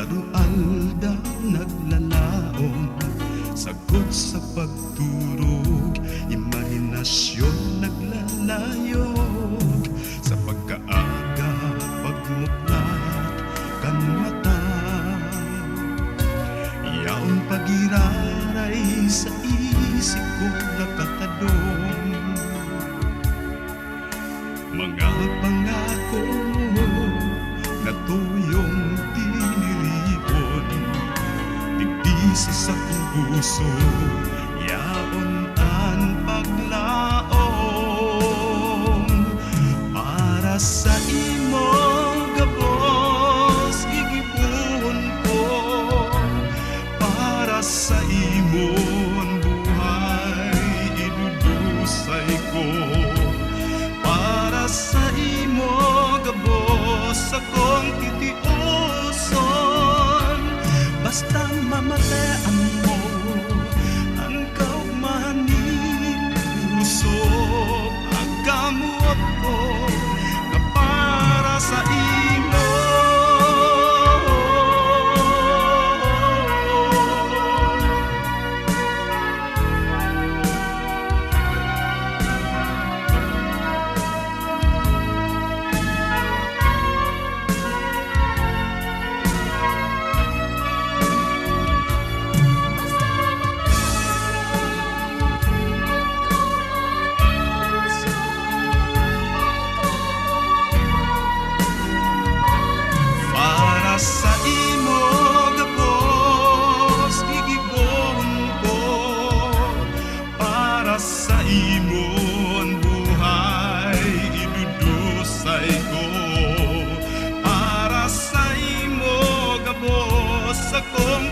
Karualda naglalaom, sagot sa pagturog, imahinasyon naglalayog, sa pagkaaga pagmuklat kan mata. Yaon pagiraray sa isip ko nakatadong, mga pangako na tuyong tiniripon, digdisi sa puso, yaon ang paglaom. Para sa imong gabos igibon ko, para sa imong buhay idudusay ko, para sa imo gabos akong titiuson. Basta mamataan mo ang kaugmahaning puso, agkamot ko na para sa imo. Sa imo gabos igibon ko, para sa imong buhay idudusay ko, para sa imo gabos akong